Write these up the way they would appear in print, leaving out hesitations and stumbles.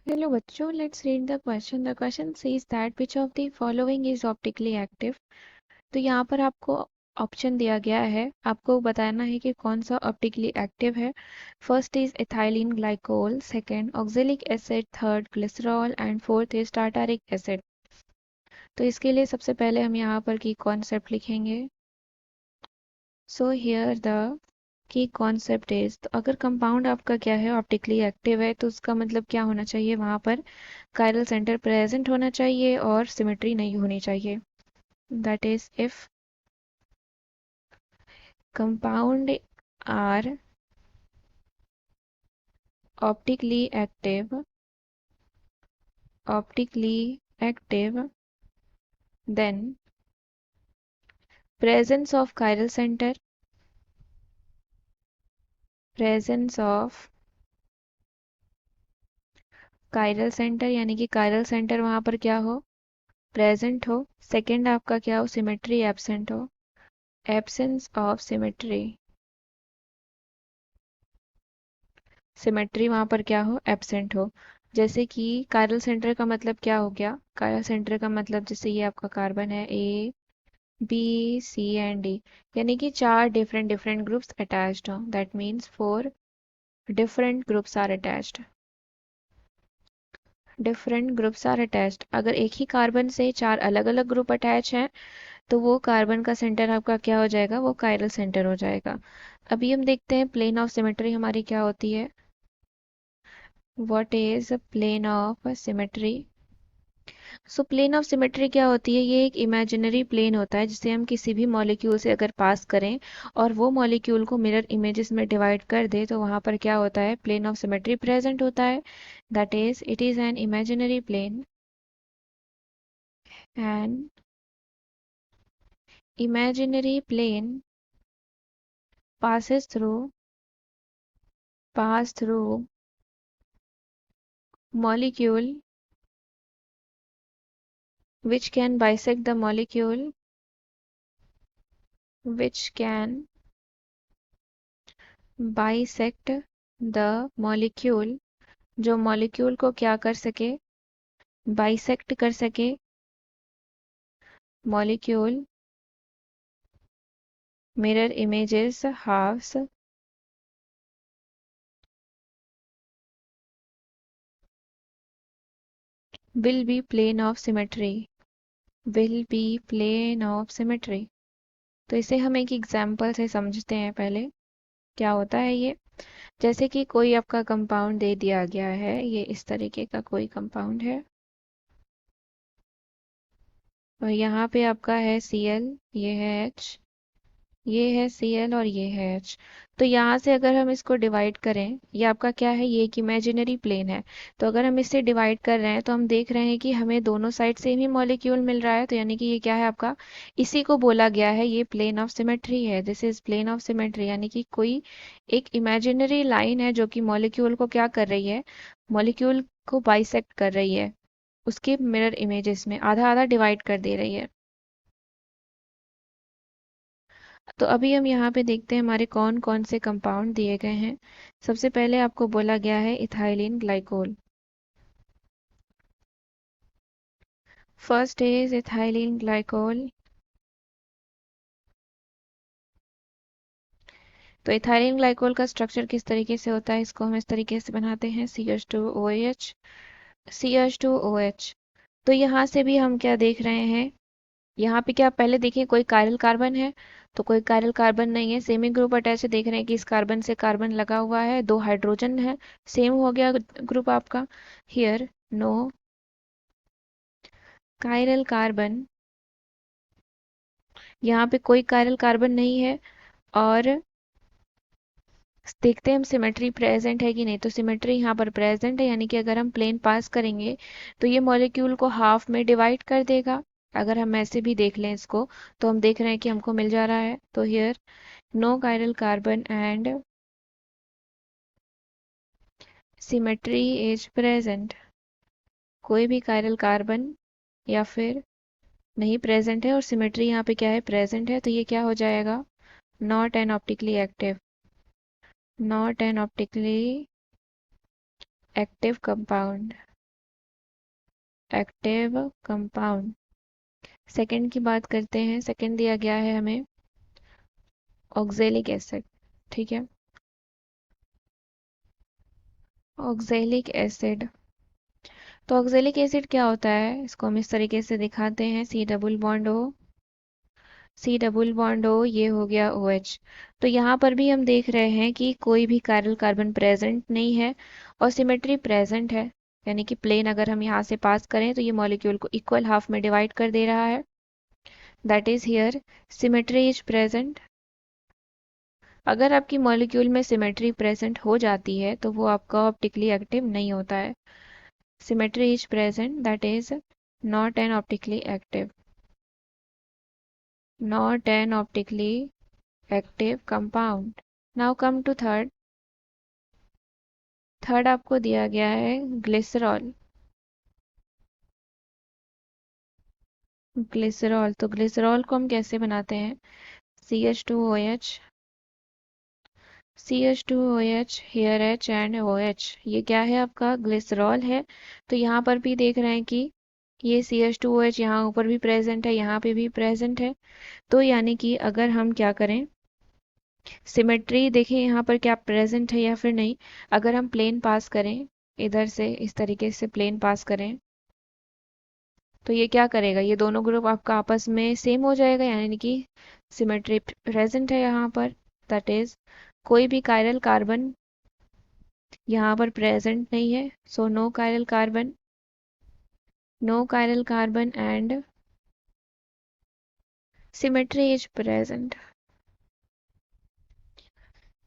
Hello बच्चों, let's read the question. The question says that which of the following is optically active. तो यहाँ पर आपको option दिया गया है, आपको बताना है कि कौन सा ऑप्टिकली एक्टिव है. First is ethylene glycol, second oxalic acid, third glycerol and fourth is tartaric acid. तो इसके लिए सबसे पहले हम यहाँ पर की कॉन्सेप्ट लिखेंगे. So here the key concept is, तो अगर कंपाउंड आपका क्या है, ऑप्टिकली एक्टिव है, तो उसका मतलब क्या होना चाहिए, वहां पर कायरल सेंटर प्रेजेंट होना चाहिए और सिमेट्री नहीं होनी चाहिए. That is if compound are optically active then presence of chiral centre यानी कि कायरल सेंटर वहां पर क्या हो, प्रेजेंट हो. सेकंड आपका क्या हो, सिमेट्री एब्सेंट हो. एब्सेंस ऑफ सिमेट्री वहां पर क्या हो, एब्सेंट हो. जैसे कि कायरल सेंटर का मतलब क्या हो गया, कायरल सेंटर का मतलब जैसे ये आपका कार्बन है, A B C and D, यानी कि चार डिफरेंट डिफरेंट ग्रुप्स अटैच्ड हो. That means four different groups are attached. अगर एक ही कार्बन से चार अलग अलग ग्रुप अटैच हैं तो वो कार्बन का सेंटर आपका क्या हो जाएगा, वो कायरल सेंटर हो जाएगा. अभी हम देखते हैं प्लेन ऑफ सिमेट्री हमारी क्या होती है. What is plane of symmetry. So plane of symmetry क्या होती है, ये एक इमेजिनरी प्लेन होता है जिसे हम किसी भी मॉलिक्यूल से अगर पास करें और वो मॉलिक्यूल को मिरर इमेजेस में डिवाइड कर दे तो वहां पर क्या होता है, प्लेन ऑफ सिमेट्री प्रेजेंट होता है. That is it is an imaginary plane. An imaginary plane passes through pass through molecule which can bisect the molecule which can bisect the molecule, जो मॉलिक्यूल को क्या कर सके, बाइसेक्ट कर सके. Molecule mirror images halves will be plane of symmetry. तो इसे हम एक एग्जाम्पल से समझते हैं. पहले क्या होता है ये, जैसे कि कोई आपका कंपाउंड दे दिया गया है, ये इस तरीके का कोई कंपाउंड है और यहाँ पे आपका है Cl, ये है H, ये है Cl और ये है H. तो यहाँ से अगर हम इसको डिवाइड करें, ये आपका क्या है, ये एक इमेजिनरी प्लेन है. तो अगर हम इससे डिवाइड कर रहे हैं तो हम देख रहे हैं कि हमें दोनों साइड से ही मॉलिक्यूल मिल रहा है. तो यानी कि ये क्या है आपका, इसी को बोला गया है, ये प्लेन ऑफ सिमेट्री है. This is plane of symmetry, यानी कि कोई एक इमेजिनरी लाइन है जो कि मॉलिक्यूल को क्या कर रही है, मॉलिक्यूल को बाइसेक्ट कर रही है, उसके मिरर इमेजेस में आधा आधा डिवाइड कर दे रही है. तो अभी हम यहाँ पे देखते हैं हमारे कौन कौन से कंपाउंड दिए गए हैं. सबसे पहले आपको बोला गया है ethylene glycol. First is ethylene glycol. तो इथाइलिन ग्लाइकोल का स्ट्रक्चर किस तरीके से होता है, इसको हम इस तरीके से बनाते हैं, CH2OH, CH2OH. तो यहाँ से भी हम क्या देख रहे हैं, यहाँ पे क्या पहले देखिए कोई कायरल कार्बन है, तो कोई कायरल कार्बन नहीं है. सेमी ग्रुप अटैच है, देख रहे हैं कि इस कार्बन से कार्बन लगा हुआ है, दो हाइड्रोजन है, सेम हो गया ग्रुप आपका. हियर नो कायरल कार्बन, यहाँ पे कोई कायरल कार्बन नहीं है. और देखते हैं हम सिमेट्री प्रेजेंट है कि नहीं. तो सिमेट्री यहाँ पर प्रेजेंट है, यानी कि अगर हम प्लेन पास करेंगे तो ये मॉलिक्यूल को हाफ में डिवाइड कर देगा. अगर हम ऐसे भी देख लें इसको तो हम देख रहे हैं कि हमको मिल जा रहा है. तो here no chiral carbon and symmetry is present. कोई भी कायरल कार्बन या फिर नहीं प्रेजेंट है और सिमेट्री यहाँ पे क्या है, प्रेजेंट है. तो ये क्या हो जाएगा, not an optically active, not an optically active compound. Active compound. Second की बात करते हैं। सेकंड दिया गया है हमें ऑक्जेलिक एसिड। ठीक है, ऑक्जेलिक एसिड। तो ऑक्जेलिक एसिड क्या होता है, इसको हम इस तरीके से दिखाते हैं। C double bond O, C double bond O, ये हो गया ओ एच। तो यहाँ पर भी हम देख रहे हैं कि कोई भी कायरल कार्बन प्रेजेंट नहीं है और सिमेट्री प्रेजेंट है, यानी कि प्लेन अगर हम यहाँ से पास करें तो ये मॉलिक्यूल को इक्वल हाफ में डिवाइड कर दे रहा है। That is here symmetry is present. अगर आपकी मॉलिक्यूल में सिमेट्री प्रेजेंट हो जाती है तो वो आपका ऑप्टिकली एक्टिव नहीं होता है। Symmetry is present, that is not an optically active, not an optically active compound. Now come to third. Third आपको दिया गया है ग्लिसरॉल। ग्लिसरॉल, तो ग्लिसरॉल को हम कैसे बनाते हैं? CH2OH, CH2OH, here H and OH, ये क्या है आपका ग्लिसरॉल है। तो यहाँ पर भी देख रहे हैं कि ये CH2OH यहाँ ऊपर भी प्रेजेंट है, यहाँ पे भी प्रेजेंट है। तो यानी कि अगर हम क्या करें, सिमेट्री देखें यहाँ पर क्या प्रेजेंट है या फिर नहीं। अगर हम प्लेन पास करें, इधर से इस तरीके से प्लेन पास करें, तो ये क्या करेगा, ये दोनों ग्रुप आपका आपस में सेम हो जाएगा, यानी कि सिमेट्री प्रेजेंट है यहाँ पर। दैट इज कोई भी कायरल कार्बन यहाँ पर प्रेजेंट नहीं है। So no chiral carbon, no chiral carbon and symmetry is present.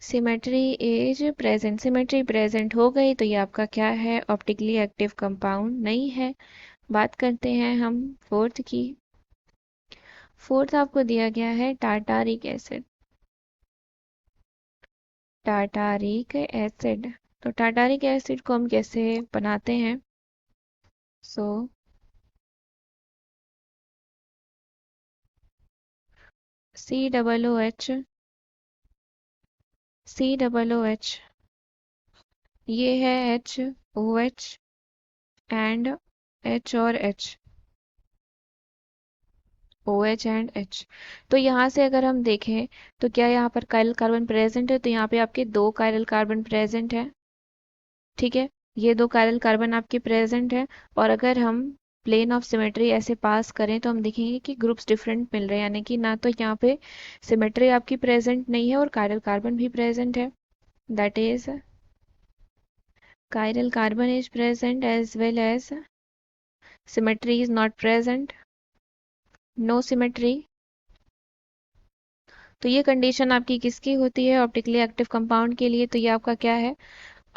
Symmetry is present, symmetry present हो गई तो ये आपका क्या है, ऑप्टिकली एक्टिव कंपाउंड नहीं है। बात करते हैं हम फोर्थ की। फोर्थ आपको दिया गया है टार्टारिक एसिड। टार्टारिक एसिड, तो टार्टारिक एसिड को हम कैसे बनाते हैं? सो COOH, COOH, ये है HOH एंड H और H, OH एंड H। तो यहाँ से अगर हम देखें तो क्या यहाँ पर कायरल कार्बन प्रेजेंट है, तो यहाँ पे आपके दो कायरल कार्बन प्रेजेंट है। ठीक है, ये दो कायरल कार्बन आपके प्रेजेंट है। और अगर हम प्लेन ऑफ सिमेट्री ऐसे पास करें तो हम देखेंगे कि ग्रुप्स डिफरेंट मिल रहे हैं, यानी कि ना तो यहाँ पे सिमेट्री आपकी प्रेजेंट नहीं है और कायरल कार्बन भी प्रेजेंट है। That is chiral carbon is present as well as symmetry is not present, no symmetry। तो ये कंडीशन आपकी किसकी होती है, ऑप्टिकली एक्टिव कंपाउंड के लिए। तो ये आपका क्या है,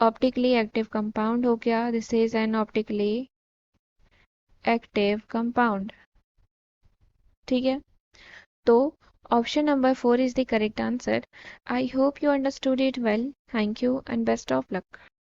ऑप्टिकली एक्टिव कंपाउंड हो गया। This is an optically active compound. ठीक है, तो option number 4 is the correct answer. I hope you understood it well. Thank you and best of luck.